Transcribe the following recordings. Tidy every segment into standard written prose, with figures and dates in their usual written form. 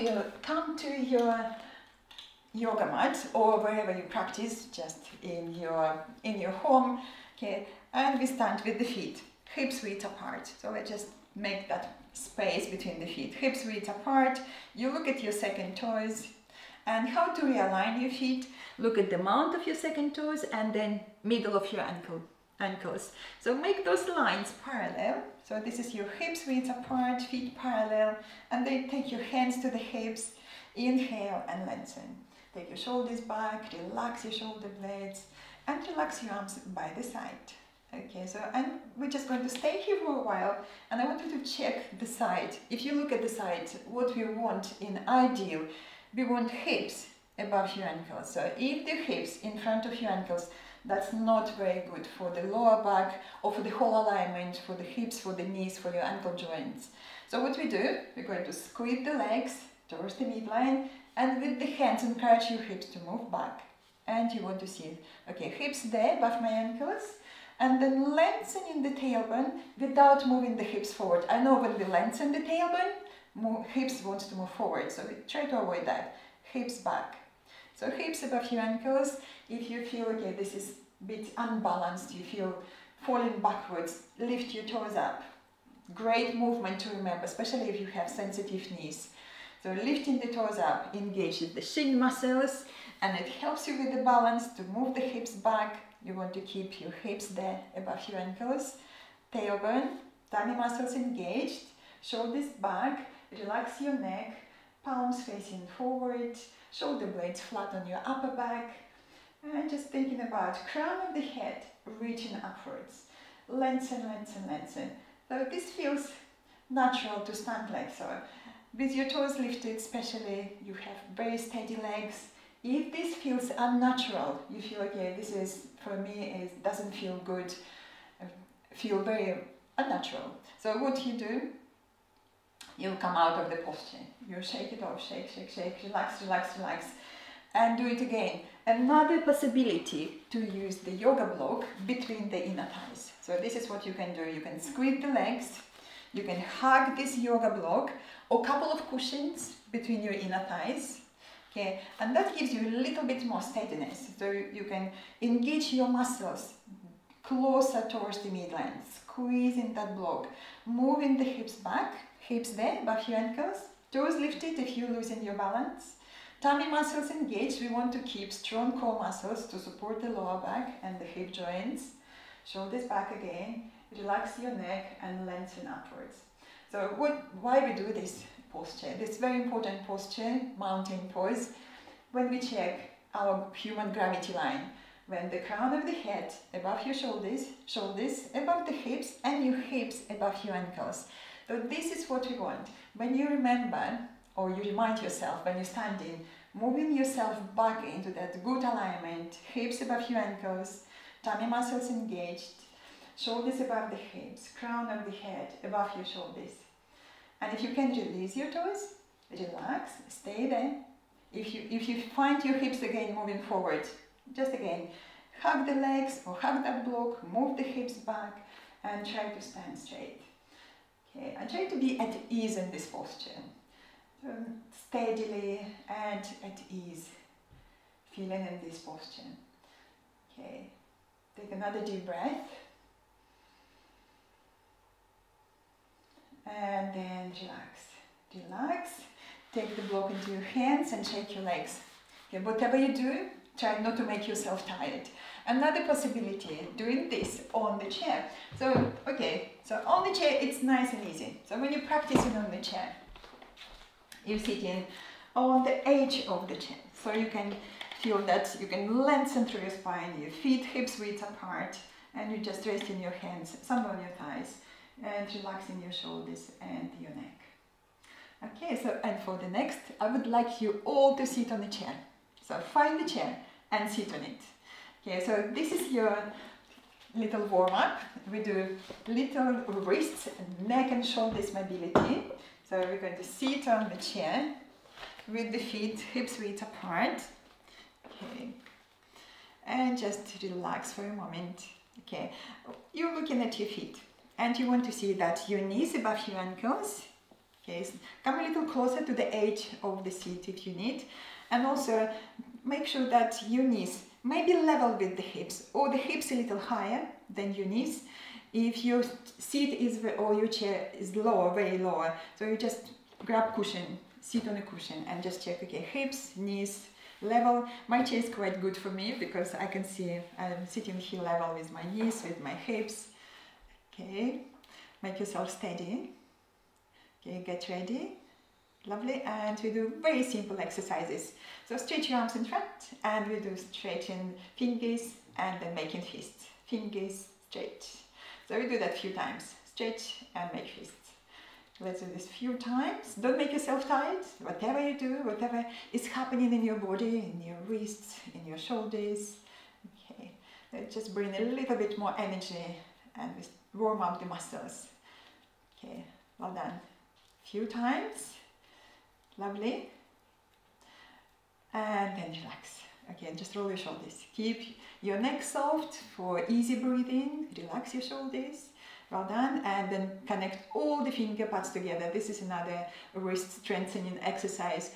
will come to your yoga mat or wherever you practice, just in your home, okay, and we stand with the feet hips width apart. So let's just make that space between the feet, hips width apart. You look at your second toes, and how to realign your feet. Look at the mount of your second toes and then middle of your ankles. So make those lines parallel. So this is your hips width apart, feet parallel, and then take your hands to the hips. Inhale and lengthen. Take your shoulders back, relax your shoulder blades, and relax your arms by the side. Okay, so we're just going to stay here for a while, and I want you to check the side. If you look at the side, what we want in ideal, we want hips above your ankles. So if the hips in front of your ankles, that's not very good for the lower back or for the whole alignment, for the hips, for the knees, for your ankle joints. So what we do, we're going to squeeze the legs towards the midline, and with the hands encourage your hips to move back. And you want to see, okay, hips there above my ankles, and then lengthening the tailbone without moving the hips forward. I know when we lengthen the tailbone, hips want to move forward, so we try to avoid that. Hips back. So hips above your ankles. If you feel, okay, this is a bit unbalanced, you feel falling backwards, lift your toes up. Great movement to remember, especially if you have sensitive knees. So lifting the toes up engages the shin muscles, and it helps you with the balance to move the hips back. You want to keep your hips there above your ankles. Tailbone, tummy muscles engaged, shoulders back, relax your neck, palms facing forward, shoulder blades flat on your upper back, and just thinking about crown of the head reaching upwards. Lengthen, lengthen, lengthen. So this feels natural to stand like so. With your toes lifted, especially, you have very steady legs. If this feels unnatural, you feel, okay, this is, for me, it doesn't feel good, feel very unnatural. So what you do, you come out of the posture. You shake it off, shake, shake, shake, relax, relax, relax, and do it again. Another possibility to use the yoga block between the inner thighs. So this is what you can do. You can squeeze the legs, you can hug this yoga block, or a couple of cushions between your inner thighs. Okay, and that gives you a little bit more steadiness. So you can engage your muscles closer towards the midline, squeezing that block, moving the hips back, hips there above your ankles, toes lifted if you're losing your balance. Tummy muscles engaged. We want to keep strong core muscles to support the lower back and the hip joints. Shoulders back again, relax your neck and lengthen upwards. So why we do this posture? This very important posture, mountain pose, when we check our human gravity line, when the crown of the head above your shoulders, shoulders above the hips, and your hips above your ankles. So this is what we want. When you remember, or you remind yourself when you're standing, moving yourself back into that good alignment, hips above your ankles, tummy muscles engaged, shoulders above the hips, crown of the head above your shoulders. And if you can release your toes, relax, stay there. If you find your hips again moving forward, just again, hug the legs or hug that block, move the hips back, and try to stand straight. Okay, and try to be at ease in this posture. Steadily and at ease, feeling in this posture. Okay, take another deep breath. And then relax. Relax. Take the block into your hands and shake your legs. Okay, whatever you do, try not to make yourself tired. Another possibility, doing this on the chair. So, okay, so on the chair, it's nice and easy. So when you're practicing on the chair, you're sitting on the edge of the chair. So you can feel that you can lengthen through your spine, your feet, hips width apart, and you just resting your hands somewhere on your thighs and relaxing your shoulders and your neck. Okay, so and for the next, I would like you all to sit on the chair. So find the chair and sit on it. Okay, so this is your little warm-up. We do little wrists, neck and shoulders mobility. So we're going to sit on the chair with the feet hips width apart. Okay, and just relax for a moment. Okay, you're looking at your feet and you want to see that your knees above your ankles, Okay, so come a little closer to the edge of the seat if you need, and also make sure that your knees may be level with the hips, or the hips a little higher than your knees. If your seat is or your chair is lower, very lower, so you just grab cushion, sit on a cushion, and just check. Okay, hips, knees level. My chair is quite good for me because I can see I'm sitting here level with my knees, with my hips. Okay, make yourself steady. Okay, get ready. Lovely. And we do very simple exercises. So stretch your arms in front, and we do stretching fingers and then making fists. Fingers, stretch. So we do that a few times. Stretch and make fists. Let's do this a few times. Don't make yourself tired. Whatever you do, whatever is happening in your body, in your wrists, in your shoulders. Okay. Let's just bring a little bit more energy and warm up the muscles. Okay. Well done. Few times. Lovely. And then relax. Again, just roll your shoulders. Keep your neck soft for easy breathing. Relax your shoulders. Well done. And then connect all the finger pads together. This is another wrist strengthening exercise.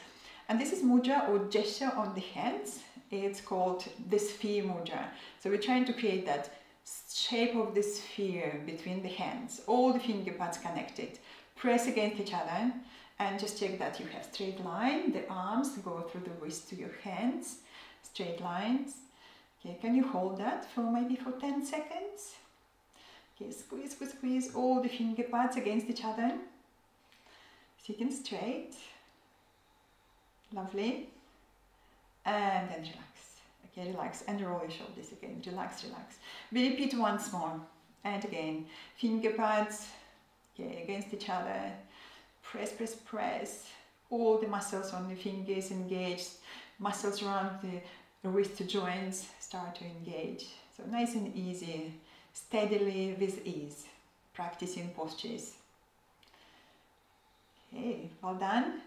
And this is mudra or gesture on the hands. It's called the sphere mudra. So we're trying to create that shape of the sphere between the hands. All the finger pads connected. Press against each other. And just check that you have straight line. The arms go through the wrist to your hands. Straight lines. Okay, can you hold that for maybe for 10 seconds? Okay, squeeze, squeeze, squeeze all the finger pads against each other. Sitting straight. Lovely. And then relax. Okay, relax and roll your shoulders again. Relax, relax. We repeat once more. And again, finger pads, okay, against each other. Press, press, press. All the muscles on the fingers engaged. Muscles around the wrist joints start to engage. So nice and easy, steadily with ease, practicing postures. Okay, well done.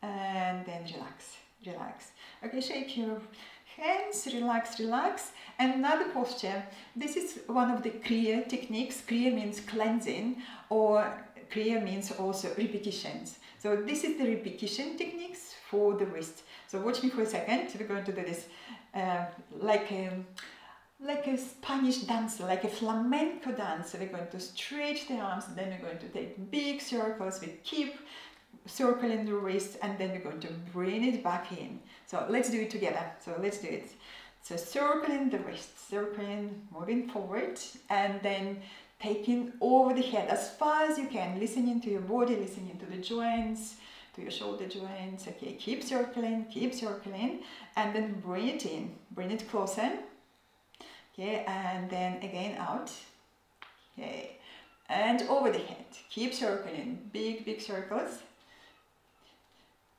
And then relax, relax. Okay, shake your hands, relax, relax. And another posture, this is one of the Kriya techniques. Kriya means cleansing, or Kriya means also repetitions. So this is the repetition techniques for the wrist. So watch me for a second. We're going to do this like a Spanish dancer, like a flamenco dancer. We're going to stretch the arms, then we're going to take big circles. We keep circling the wrist, and then we're going to bring it back in. So let's do it together. So let's do it. So circling the wrist, circling, moving forward, and then taking over the head as far as you can, listening to your body, listening to the joints, to your shoulder joints. Okay, keep circling, and then bring it in, bring it closer. Okay, and then again out. Okay, and over the head. Keep circling, big, big circles.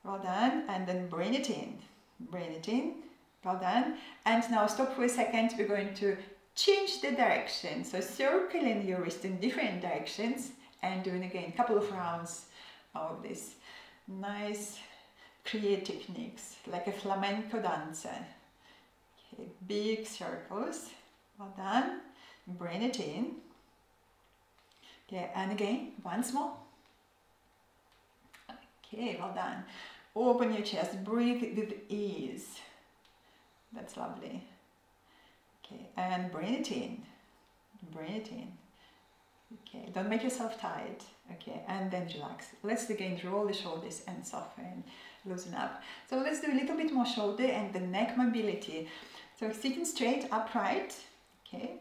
Well done, and then bring it in, well done. And now stop for a second. We're going to change the direction. So circling your wrist in different directions and doing again a couple of rounds of this nice Kriya techniques, like a flamenco dancer. Okay, big circles. Well done. Bring it in. Okay, and again, once more. Okay, well done. Open your chest, breathe with ease. That's lovely. Okay, and bring it in. Okay, don't make yourself tired. Okay, and then relax. Let's again roll the shoulders and soften, loosen up. So let's do a little bit more shoulder and the neck mobility. So sitting straight, upright. Okay,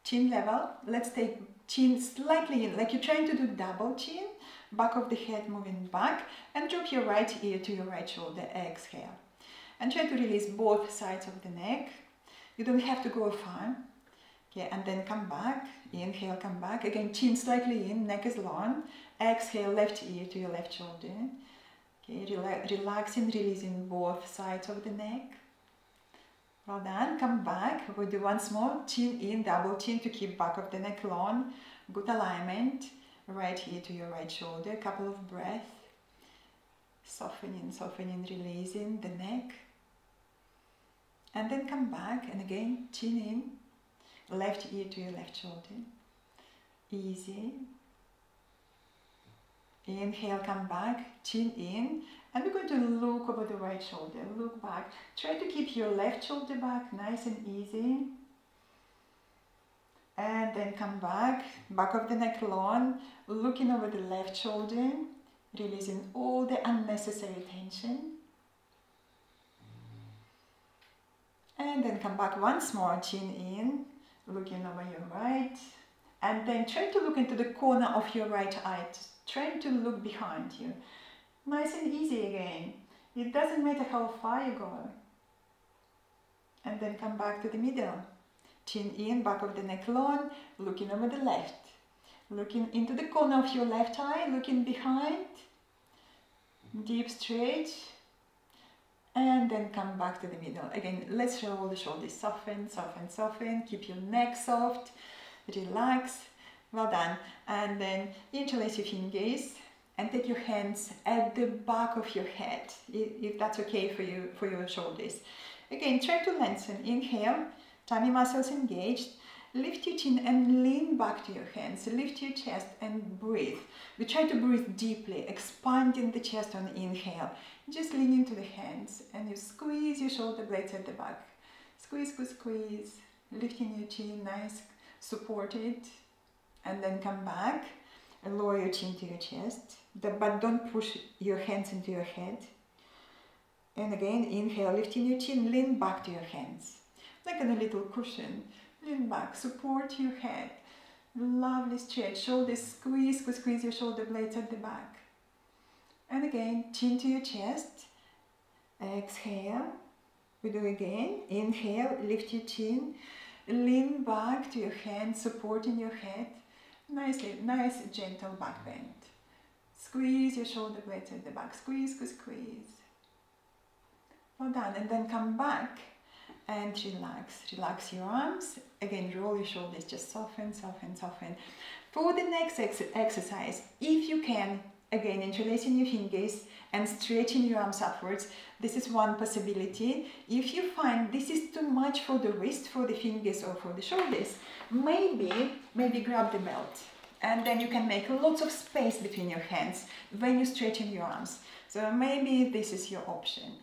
chin level. Let's take chin slightly in, like you're trying to do double chin. Back of the head moving back, and drop your right ear to your right shoulder. Exhale. And try to release both sides of the neck. You don't have to go far. Okay, and then come back. Inhale, come back. Again, chin slightly in, neck is long. Exhale, left ear to your left shoulder. Okay, relaxing, releasing both sides of the neck. Well done. Come back. We'll do once more. Chin in, double chin to keep back of the neck long. Good alignment. Right ear to your right shoulder. A couple of breaths. Softening, releasing the neck. And then come back, and again, chin in, left ear to your left shoulder. Easy. Inhale, come back, chin in, and we're going to look over the right shoulder, look back. Try to keep your left shoulder back, nice and easy. And then come back of the neck long, looking over the left shoulder, releasing all the unnecessary tension. And then come back once more, chin in, looking over your right. And then try to look into the corner of your right eye, trying to look behind you. Nice and easy again. It doesn't matter how far you go. And then come back to the middle. Chin in, back of the neck long, looking over the left. Looking into the corner of your left eye, looking behind. Deep stretch. And then come back to the middle. Again, let's roll the shoulders. Soften, soften, soften. Keep your neck soft. Relax. Well done. And then interlace your fingers and take your hands at the back of your head, if that's okay for you, for your shoulders. Again, try to lengthen. Inhale, tummy muscles engaged. Lift your chin and lean back to your hands. Lift your chest and breathe. We try to breathe deeply, expanding the chest on inhale. Just lean into the hands and you squeeze your shoulder blades at the back. Squeeze, squeeze, squeeze. Lifting your chin, nice, supported. And then come back and lower your chin to your chest. But don't push your hands into your head. And again, inhale, lifting your chin, lean back to your hands. Like on a little cushion. Lean back, support your head. Lovely stretch. Shoulders squeeze, squeeze, squeeze your shoulder blades at the back. And again, chin to your chest. Exhale. We do again. Inhale, lift your chin. Lean back to your hands, supporting your head. Nice, gentle back bend. Squeeze your shoulder blades at the back. Squeeze, squeeze, squeeze. Well done. And then come back and relax. Relax your arms. Again, roll your shoulders. Just soften, soften, soften. For the next exercise, if you can, again, interlacing your fingers and stretching your arms upwards. This is one possibility. If you find this is too much for the wrist, for the fingers or for the shoulders, maybe grab the belt. And then you can make lots of space between your hands when you're stretching your arms. So maybe this is your option.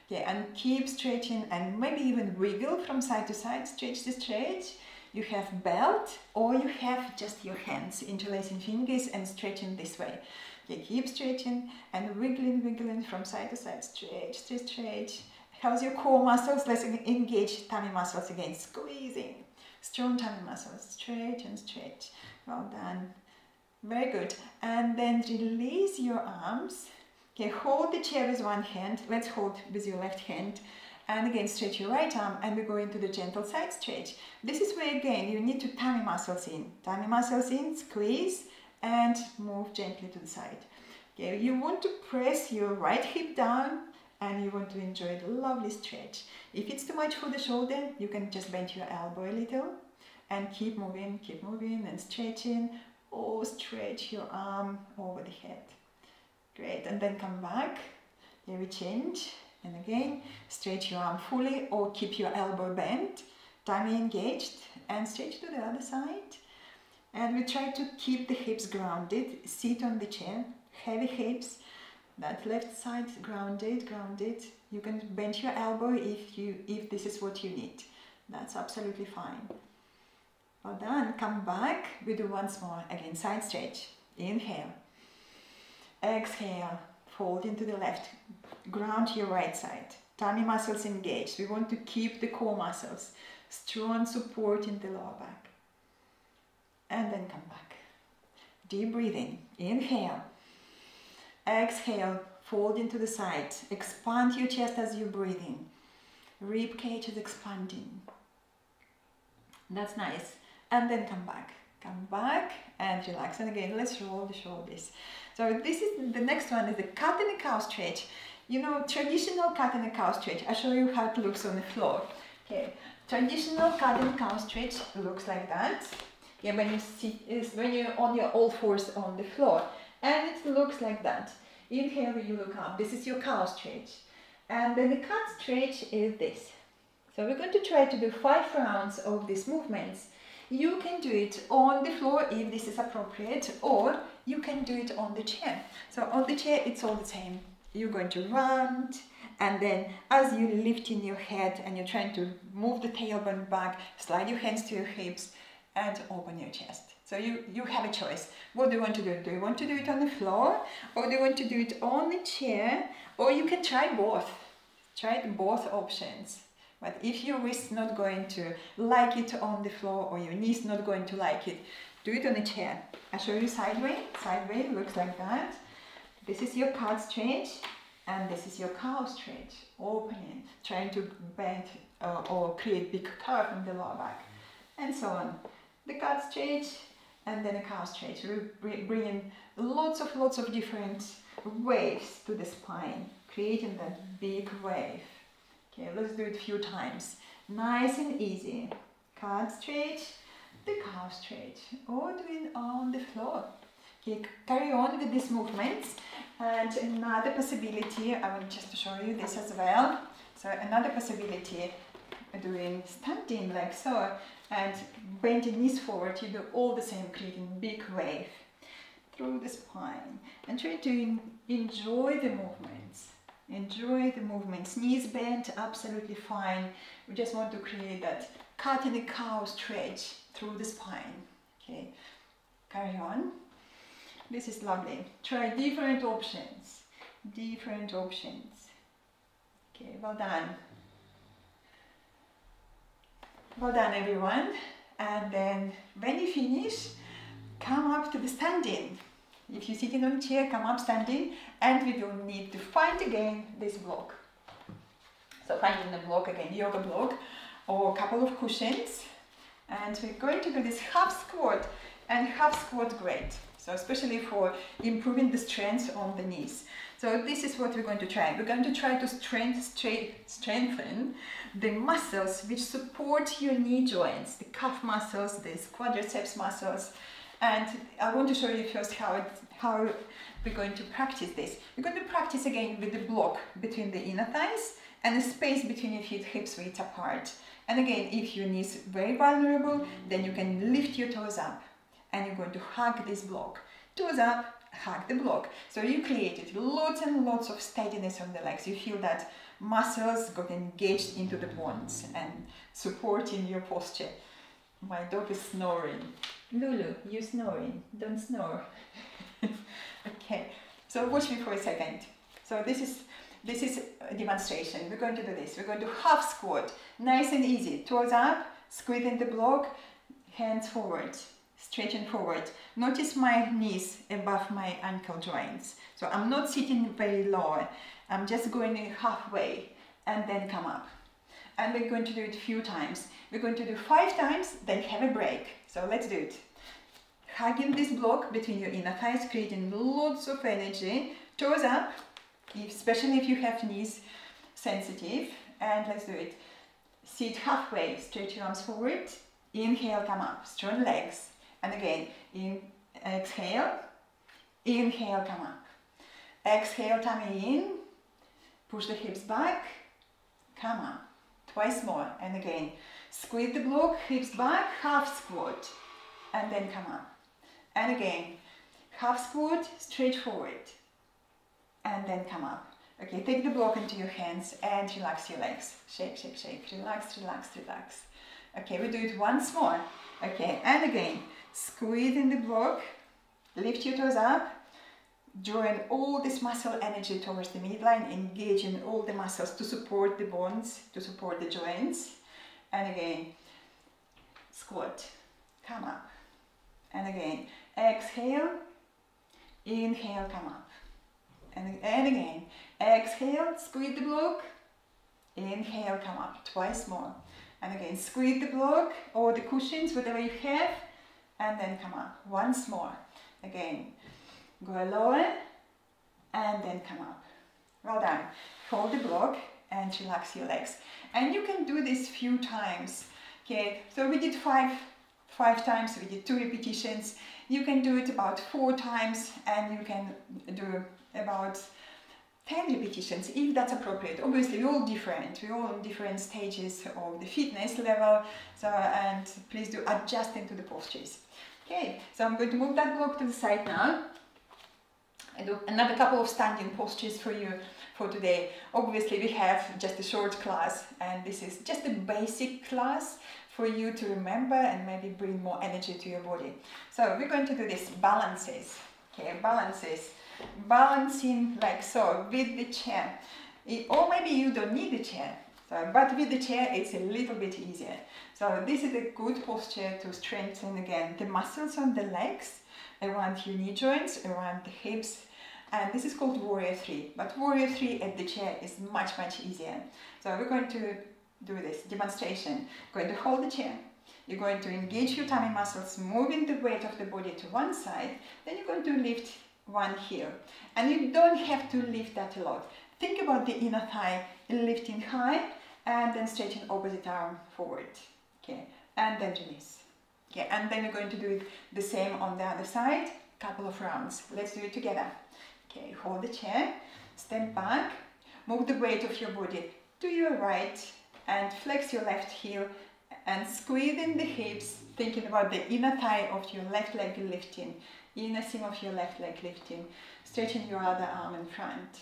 Yeah, and keep stretching and maybe even wiggle from side to side, stretch the stretch. You have belt or you have just your hands, interlacing fingers and stretching this way. Okay, keep stretching and wiggling, wiggling from side to side, stretch, stretch, stretch. How's your core muscles? Let's engage tummy muscles again, squeezing. Strong tummy muscles, stretch and stretch. Well done. Very good. And then release your arms. Okay, hold the chair with one hand. Let's hold with your left hand. And again, stretch your right arm and we go into the gentle side stretch. This is where, again, you need to tummy muscles in. Tummy muscles in, squeeze, and move gently to the side. Okay, you want to press your right hip down and you want to enjoy the lovely stretch. If it's too much for the shoulder, you can just bend your elbow a little and keep moving and stretching, or stretch your arm over the head. Great, and then come back. Here we change, and again, stretch your arm fully or keep your elbow bent, tummy engaged, and stretch to the other side. And we try to keep the hips grounded, sit on the chair, heavy hips, that left side grounded, grounded. You can bend your elbow if this is what you need. That's absolutely fine. Well done, come back, we do once more, again, side stretch, inhale, exhale, fold into the left, ground your right side, tummy muscles engaged. We want to keep the core muscles, strong support in the lower back. And then come back. Deep breathing. Inhale. Exhale. Fold into the side. Expand your chest as you're breathing. Rib cage is expanding. That's nice. And then come back. Come back and relax. And again, let's roll the shoulders. So this is the next one is the cat and a cow stretch. You know, traditional cat and a cow stretch. I'll show you how it looks on the floor. Okay. Traditional cat and cow stretch looks like that. Yeah, when you sit, is when you're on your all fours on the floor, and it looks like that. Inhale, you look up. This is your cow stretch, and then the cat stretch is this. So we're going to try to do 5 rounds of these movements. You can do it on the floor if this is appropriate, or you can do it on the chair. So on the chair, it's all the same. You're going to round, and then as you lift in your head and you're trying to move the tailbone back, slide your hands to your hips and open your chest. So you have a choice. What do you want to do? Do you want to do it on the floor, or do you want to do it on the chair? Or you can try both. Try both options. But if your wrist's not going to like it on the floor, or your knee's not going to like it, do it on a chair. I'll show you sideways. Sideways looks like that. This is your cat stretch, and this is your cow stretch. Opening, trying to bend or create big curve in the lower back, and so on. The cat stretch, and then a cow stretch. We bring in lots of different waves to the spine, creating that big wave. Okay, let's do it a few times. Nice and easy. Cat stretch, the cow stretch, or doing on the floor. Okay, carry on with these movements. And another possibility, I want just to show you this as well. So another possibility, doing standing like so, and bending knees forward, you do all the same, creating big wave through the spine. And try to enjoy the movements. Enjoy the movements. Knees bent, absolutely fine. We just want to create that cat and a cow stretch through the spine. Okay, carry on. This is lovely. Try different options. Different options. Okay, well done. Well done, everyone. And then when you finish, come up to the standing. If you're sitting on a chair, come up standing, and we will need to find again this block. So finding the block again, yoga block, or a couple of cushions. And we're going to do this half squat, and half squat great. So especially for improving the strength on the knees. So this is what we're going to try. We're going to try to strengthen the muscles which support your knee joints, the calf muscles, the quadriceps muscles. And I want to show you first how we're going to practice this. We're going to practice again with the block between the inner thighs and the space between your feet, hips width apart. And again, if your knee is very vulnerable, then you can lift your toes up. And you're going to hug this block. Toes up, hug the block. So you created lots and lots of steadiness on the legs. You feel that muscles got engaged into the bones and supporting your posture. My dog is snoring. Lulu, you're snoring. Don't snore. Okay, so watch me for a second. So this is a demonstration. We're going to do this. We're going to half squat. Nice and easy. Toes up, squeezing the block, hands forward. Stretching forward. Notice my knees above my ankle joints. So I'm not sitting very low. I'm just going halfway and then come up. And we're going to do it a few times. We're going to do 5 times, then have a break. So let's do it. Hugging this block between your inner thighs, creating lots of energy. Toes up, especially if you have knees sensitive. And let's do it. Sit halfway, stretch your arms forward. Inhale, come up. Strong legs. And again, exhale, inhale, come up. Exhale, tummy in, push the hips back, come up. Twice more, and again, squeeze the block, hips back, half squat, and then come up. And again, half squat, stretch forward, and then come up. Okay, take the block into your hands and relax your legs. Shake, shake, shake, relax, relax, relax. Okay, we do it once more. Okay, and again, squeeze in the block, lift your toes up, drawing all this muscle energy towards the midline, engaging all the muscles to support the bones, to support the joints. And again, squat, come up. And again, exhale, inhale, come up. And again, exhale, squeeze the block, inhale, come up. Twice more. And again, squeeze the block or the cushions, whatever you have, and then come up. Once more. Again, go lower, and then come up. Well done. Hold the block and relax your legs. And you can do this few times. Okay, so we did five times, we did 2 repetitions. You can do it about 4 times, and you can do about 10 repetitions, if that's appropriate. Obviously, we're all different. We're all in different stages of the fitness level, so, and please do adjust into the postures. Okay, so I'm going to move that block to the side now. I do another couple of standing postures for you for today. Obviously, we have just a short class, and this is just a basic class for you to remember and maybe bring more energy to your body. So we're going to do this balances. Okay, balances. Balancing like so with the chair, or maybe you don't need the chair, so, but with the chair it's a little bit easier. So this is a good posture to strengthen again the muscles on the legs, around your knee joints, around the hips, and this is called Warrior 3. But Warrior 3 at the chair is much easier. So we're going to do this demonstration. Going to hold the chair. You're going to engage your tummy muscles, moving the weight of the body to one side. Then you're going to lift one heel, and you don't have to lift that a lot. Think about the inner thigh lifting high, and then straighten opposite arm forward. Okay, and then release. Okay, and then you're going to do the same on the other side. Couple of rounds. Let's do it together. Okay, hold the chair, step back, move the weight of your body to your right, and flex your left heel, and squeeze in the hips, thinking about the inner thigh of your left leg lifting. Inner seam of your left leg lifting, stretching your other arm in front.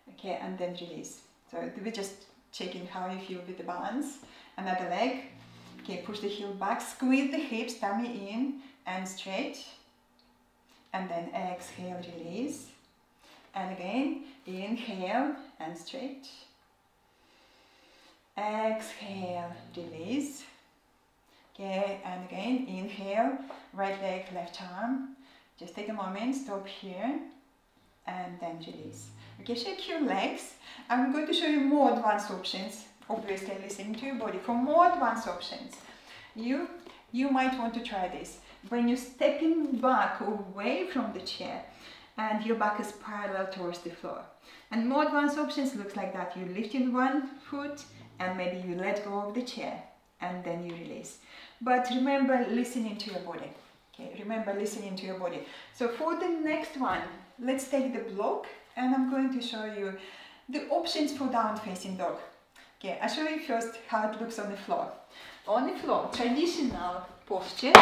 Okay, and then release. So we're just checking how you feel with the balance. Another leg. Okay, push the heel back, squeeze the hips, tummy in and straight. And then exhale, release. And again, inhale and straight. Exhale, release. Okay, and again, inhale, right leg, left arm. Just take a moment, stop here, and then release. Okay, shake your legs. I'm going to show you more advanced options. Obviously, listening to your body. For more advanced options, you might want to try this. When you're stepping back away from the chair, and your back is parallel towards the floor. And more advanced options looks like that. You lift in one foot, and maybe you let go of the chair, and then you release. But remember listening to your body. Okay, remember listening to your body. So for the next one, let's take the block, and I'm going to show you the options for down facing dog. Okay, I'll show you first how it looks on the floor. On the floor, traditional posture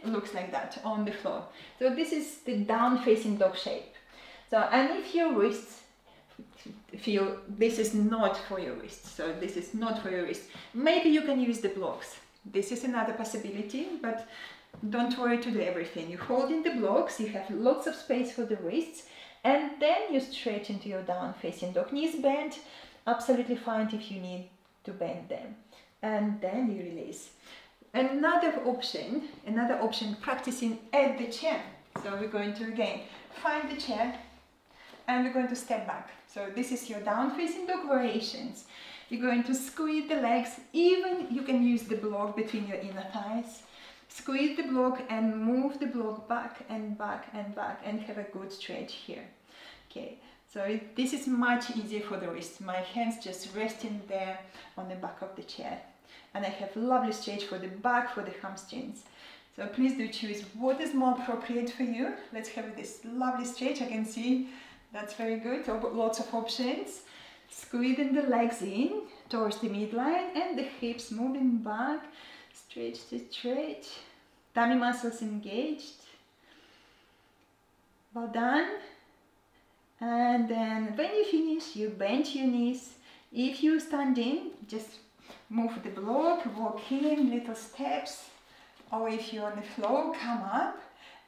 looks like that on the floor. So this is the down facing dog shape. So, and if your wrists feel this is not for your wrist, so this is not for your wrist, maybe you can use the blocks. This is another possibility, but don't worry to do everything. You hold in the blocks, you have lots of space for the wrists, and then you stretch into your down facing dog. Knees bent, absolutely fine if you need to bend them, and then you release. Another option, practicing at the chair. So we're going to again find the chair, and we're going to step back. So this is your down facing dog variations. You're going to squeeze the legs, even you can use the block between your inner thighs. Squeeze the block and move the block back and back and back, and have a good stretch here. Okay, so this is much easier for the wrist. My hands just resting there on the back of the chair. And I have lovely stretch for the back, for the hamstrings. So please do choose what is more appropriate for you. Let's have this lovely stretch. I can see that's very good. Lots of options. Squeezing the legs in towards the midline, and the hips moving back. Stretch to stretch. Tummy muscles engaged. Well done. And then when you finish, you bend your knees. If you stand in, just move the block, walk in, little steps. Or if you're on the floor, come up.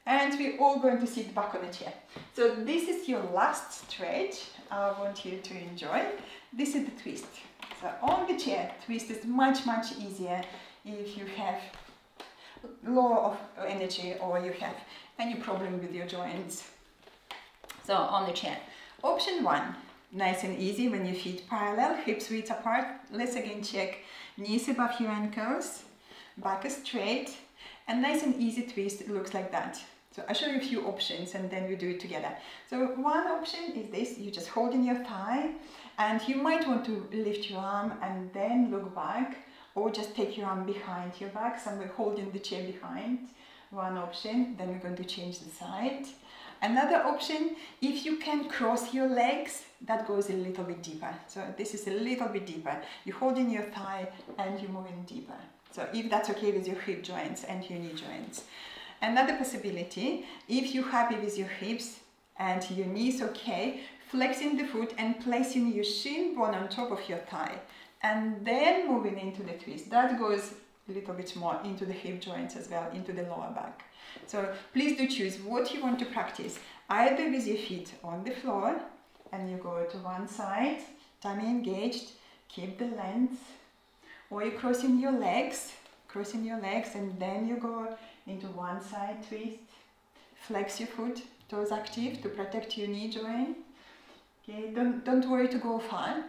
And we're all going to sit back on the chair. So this is your last stretch. I want you to enjoy. This is the twist. So on the chair, twist is much easier if you have low of energy or you have any problem with your joints. So on the chair. Option 1, nice and easy when your feet parallel, hips width apart. Let's again check knees above your ankles, back is straight, and nice and easy twist. It looks like that. So I'll show you a few options and then we do it together. So one option is this, you just hold in your thigh, and you might want to lift your arm and then look back, or just take your arm behind your back, so we're holding the chair behind. One option. Then we're going to change the side. Another option, if you can cross your legs, that goes a little bit deeper. So this is a little bit deeper. You hold in your thigh and you're moving deeper. So if that's okay with your hip joints and your knee joints. Another possibility, if you're happy with your hips and your knees okay, flexing the foot and placing your shin bone on top of your thigh and then moving into the twist. That goes a little bit more into the hip joints as well, into the lower back. So please do choose what you want to practice, either with your feet on the floor and you go to one side, tummy engaged, keep the length, or you're crossing your legs and then you go into one side twist, flex your foot, toes active to protect your knee joint. Okay, don't worry to go far.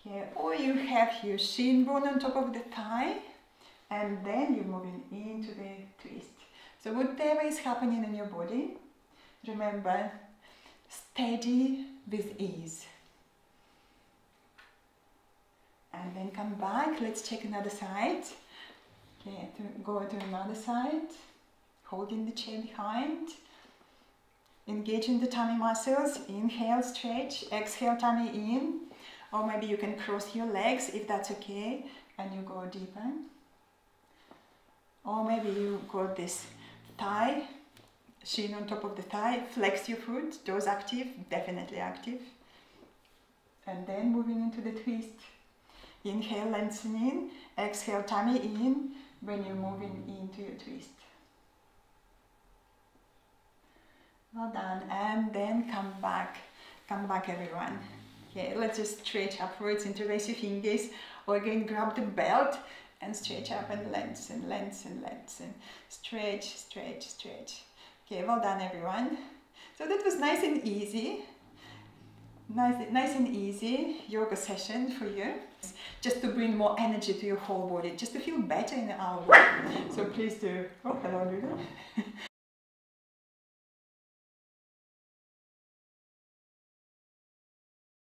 Okay, or you have your shin bone on top of the thigh and then you're moving into the twist. So whatever is happening in your body, remember, steady with ease. And then come back, let's check another side. Okay, go to another side, holding the chair behind. Engaging the tummy muscles, inhale, stretch, exhale, tummy in. Or maybe you can cross your legs if that's okay, and you go deeper. Or maybe you got this thigh, shin on top of the thigh, flex your foot, toes active, definitely active. And then moving into the twist. Inhale, lengthening, exhale, tummy in when you're moving into your twist. Well done, and then come back everyone. Okay, let's just stretch upwards, interlace your fingers, or again grab the belt and stretch up and lengthen, lengthen, lengthen. Stretch, stretch, stretch. Okay, well done everyone. So that was nice and easy. Nice and easy yoga session for you. Just to bring more energy to your whole body, just to feel better in our work. So please do, oh hello Lulu.